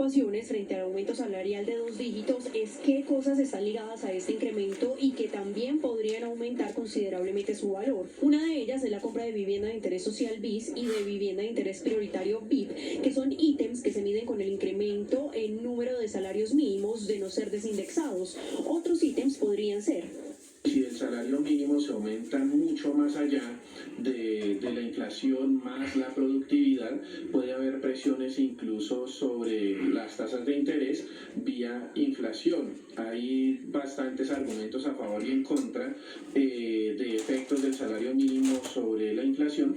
preocupaciones frente al aumento salarial de 2 dígitos es qué cosas están ligadas a este incremento y que también podrían aumentar considerablemente su valor. Una de ellas es la compra de vivienda de interés social BIS y de vivienda de interés prioritario BIP, que son ítems que se miden con el incremento en número de salarios mínimos de no ser desindexados. Otros ítems podrían ser: si el salario mínimo se aumenta mucho más allá de la inflación más la productividad, puede haber presiones incluso sobre las tasas de interés vía inflación. Hay bastantes argumentos a favor y en contra de efectos del salario mínimo sobre la inflación.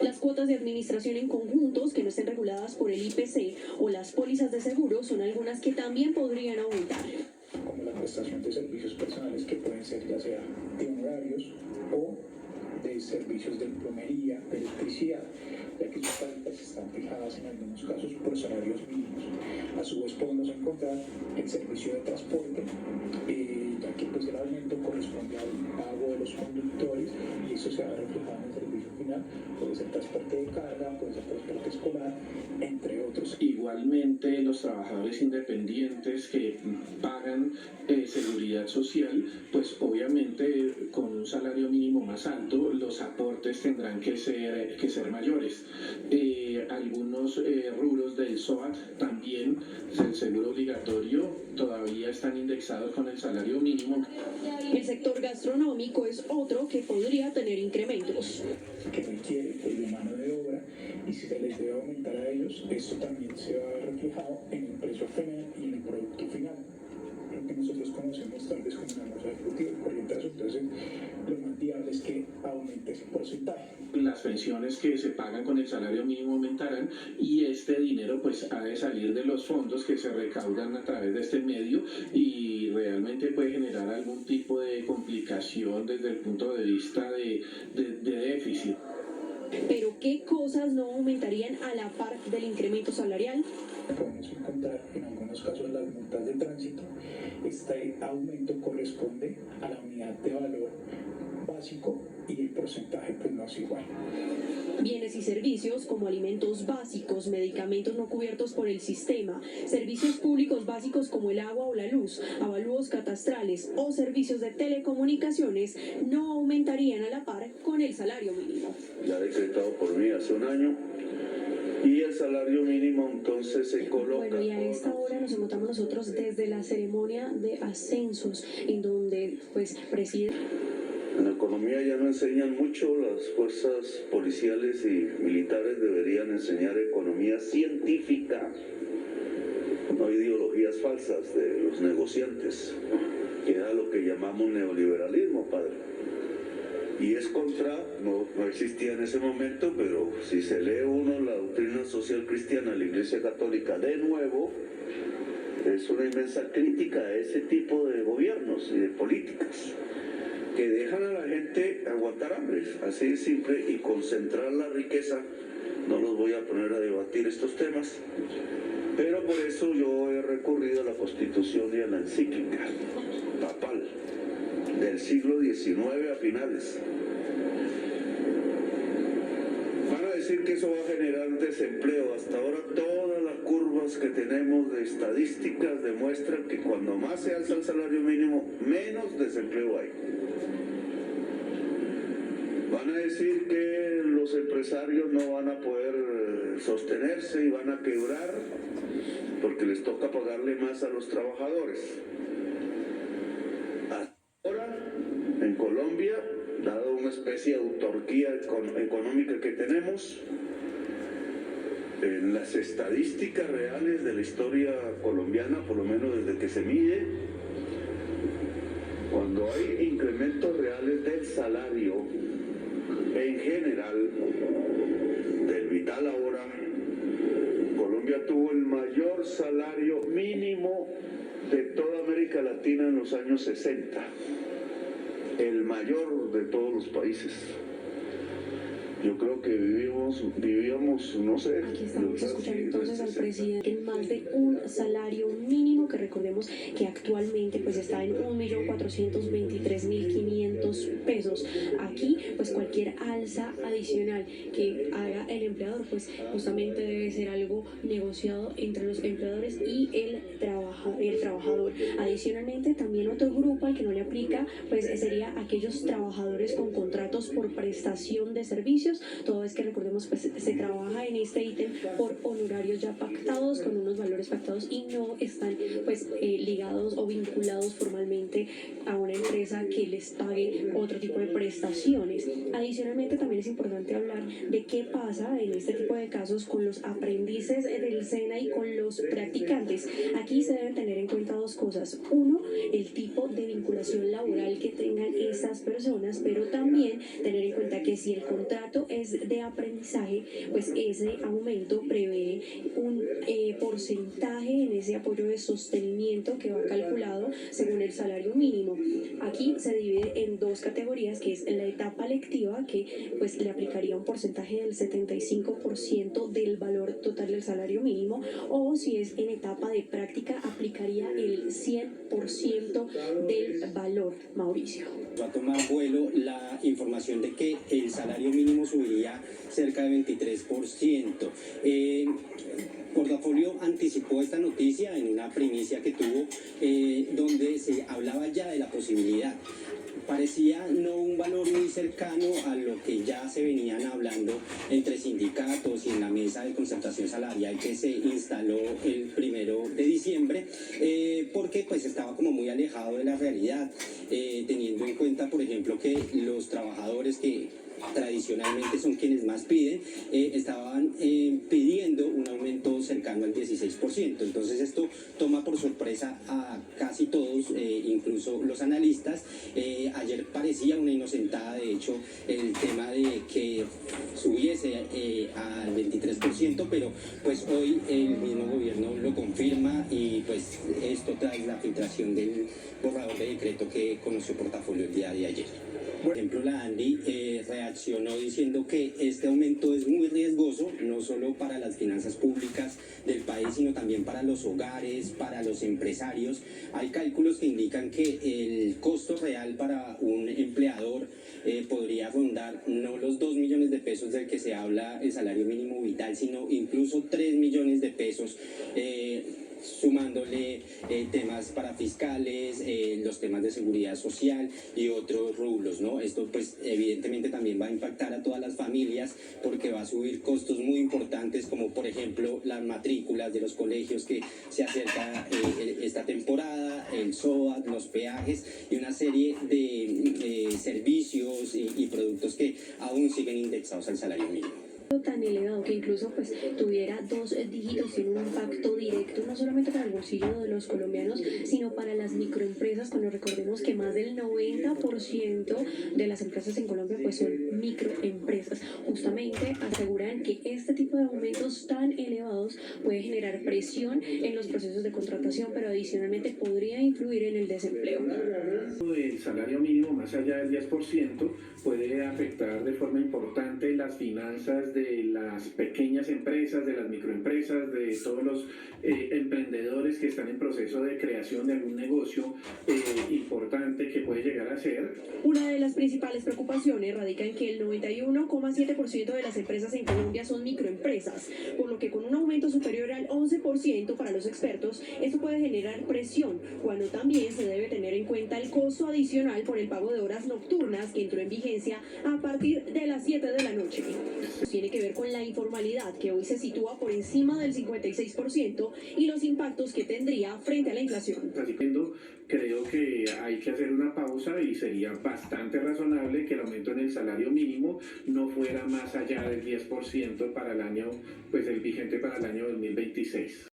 Las cuotas de administración en conjuntos que no estén reguladas por el IPC o las pólizas de seguro son algunas que también podrían aumentar, como la prestación de servicios personales que pueden ser ya sea de honorarios o de servicios de plomería, de electricidad, ya que sus tarifas están fijadas en algunos casos por salarios mínimos. A su vez podemos encontrar el servicio de transporte, ya que pues el aumento corresponde al pago de los conductores y eso se va a reflejar en el servicio final, puede ser transporte de carga, puede ser transporte escolar, entre otros. Igualmente los trabajadores independientes que pagan seguridad social, pues obviamente con un salario mínimo más alto, los aportes tendrán que ser mayores. Algunos rubros del SOAT también, el seguro obligatorio, todavía están indexados con el salario mínimo. El sector gastronómico es otro que podría tener incrementos, que requiere pues, de mano de obra, y si se les debe aumentar a ellos, esto también se va a ver reflejado en el precio final y en el producto final, lo que nosotros conocemos tal vez como una masa ejecutiva, corrientazo. Entonces lo más viable es que aumente ese porcentaje. Las pensiones que se pagan con el salario mínimo aumentarán y este dinero pues ha de salir de los fondos que se recaudan a través de este medio y realmente puede generar algún tipo de complicación desde el punto de vista de déficit. Pero ¿qué cosas no aumentarían a la par del incremento salarial? Podemos encontrar en algunos casos las multas de tránsito. Este aumento corresponde a la unidad de valor básico y el porcentaje pues no es igual. Bienes y servicios como alimentos básicos, medicamentos no cubiertos por el sistema, servicios públicos básicos como el agua o la luz, avalúos catastrales o servicios de telecomunicaciones no aumentarían a la par con el salario mínimo. Ya decretado por mí hace un año. Y el salario mínimo entonces se coloca. Bueno, y a esta hora nos encontramos nosotros desde la ceremonia de ascensos, en donde pues preside. En economía ya no enseñan mucho, las fuerzas policiales y militares deberían enseñar economía científica, no ideologías falsas de los negociantes, que era lo que llamamos neoliberalismo, padre. Y es no existía en ese momento, pero si se lee uno la doctrina social cristiana de la Iglesia Católica de nuevo, es una inmensa crítica a ese tipo de gobiernos y de políticas que dejan a la gente aguantar hambre, así de simple, y concentrar la riqueza. No los voy a poner a debatir estos temas, pero por eso yo he recurrido a la Constitución y a la encíclica papal del siglo XIX a finales. Van a decir que eso va a generar desempleo. Hasta ahora todas las curvas que tenemos de estadísticas demuestran que cuando más se alza el salario mínimo, menos desempleo hay. Van a decir que los empresarios no van a poder sostenerse y van a quebrar porque les toca pagarle más a los trabajadores. Ahora, en Colombia, dado una especie de autarquía económica que tenemos, en las estadísticas reales de la historia colombiana, por lo menos desde que se mide, cuando hay incrementos reales del salario, en general, del vital ahora, Colombia tuvo el mayor salario mínimo de toda América Latina en los años 60, el mayor de todos los países. Yo creo que vivíamos, no sé. Aquí estamos yo escuchando casi entonces al 60. presidente en más de un salario mínimo, que recordemos que actualmente pues está en 1.423.500 pesos. Aquí pues cualquier alza adicional que haga el empleador pues justamente debe ser algo negociado entre los empleadores y el trabajador. Adicionalmente también otro grupo al que no le aplica pues sería aquellos trabajadores con contratos por prestación de servicios, toda vez que recordemos pues se trabaja en este ítem por honorarios ya pactados, con unos valores pactados y no están pues ligados o vinculados formalmente a una empresa que les pague otro tipo de prestaciones. Adicionalmente también es importante hablar de qué pasa en este tipo de casos con los aprendices del SENA y con los practicantes. Aquí se deben tener en cuenta dos cosas. Uno, el tipo de vinculación laboral que tengan estas personas, pero también tener en cuenta que si el contrato es de aprendizaje, pues ese aumento prevé un porcentaje en ese apoyo de sostenimiento que va calculado según el salario mínimo. Aquí se divide en dos categorías, que es la etapa lectiva, que pues le aplicaría un porcentaje del 75% del valor total del salario mínimo, o si es en etapa de práctica aplicaría el 100% del valor. Mauricio. Va a tomar vuelo la información de que el salario mínimo subiría cerca de 23%. Portafolio anticipó esta noticia en una primicia que tuvo, donde se hablaba ya de la posibilidad. Parecía no un valor muy cercano a lo que ya se venían hablando entre sindicatos y en la mesa de concertación salarial que se instaló el 1 de diciembre, porque pues estaba como muy alejado de la realidad, teniendo en cuenta, por ejemplo, que los trabajadores que tradicionalmente son quienes más piden, estaban pidiendo un aumento cercano al 16%. Entonces esto toma por sorpresa a casi todos, incluso los analistas. Ayer parecía una inocentada, de hecho, el tema de que subiese al 23%, pero pues hoy el mismo gobierno lo confirma y pues esto tras la filtración del borrador de decreto que conoció Portafolio el día de ayer. Por ejemplo, la ANDI reaccionó diciendo que este aumento es muy riesgoso, no solo para las finanzas públicas del país, sino también para los hogares, para los empresarios. Hay cálculos que indican que el costo real para un empleador podría rondar no los 2 millones de pesos del que se habla el salario mínimo vital, sino incluso 3 millones de pesos. Sumándole temas para fiscales, los temas de seguridad social y otros rubros, ¿no? Esto pues evidentemente también va a impactar a todas las familias porque va a subir costos muy importantes, como por ejemplo las matrículas de los colegios que se acerca esta temporada, el SOAT, los peajes y una serie de servicios y productos que aún siguen indexados al salario mínimo. Tan elevado que incluso pues tuviera 2 dígitos, tiene un impacto directo no solamente para el bolsillo de los colombianos, sino para las microempresas, cuando recordemos que más del 90% de las empresas en Colombia pues son microempresas. Justamente aseguran que este tipo de aumentos tan elevados puede generar presión en los procesos de contratación, pero adicionalmente podría influir en el desempleo. El salario mínimo más allá del 10% puede afectar de forma importante las finanzas de las pequeñas empresas, de las microempresas, de todos los emprendedores que están en proceso de creación de algún negocio importante que puede llegar a ser. Una de las principales preocupaciones radica en que el 91,7% de las empresas en Colombia son microempresas, por lo que con un aumento superior al 11% para los expertos, esto puede generar presión, cuando también se debe tener en cuenta el costo adicional por el pago de horas nocturnas que entró en vigencia a partir de las 7 de la noche. Tiene que ver con la informalidad, que hoy se sitúa por encima del 56%, y los impactos que tendría frente a la inflación. Así que creo que hay que hacer una pausa y sería bastante razonable que el aumento en el salario mínimo no fuera más allá del 10% para el año, pues el vigente para el año 2026.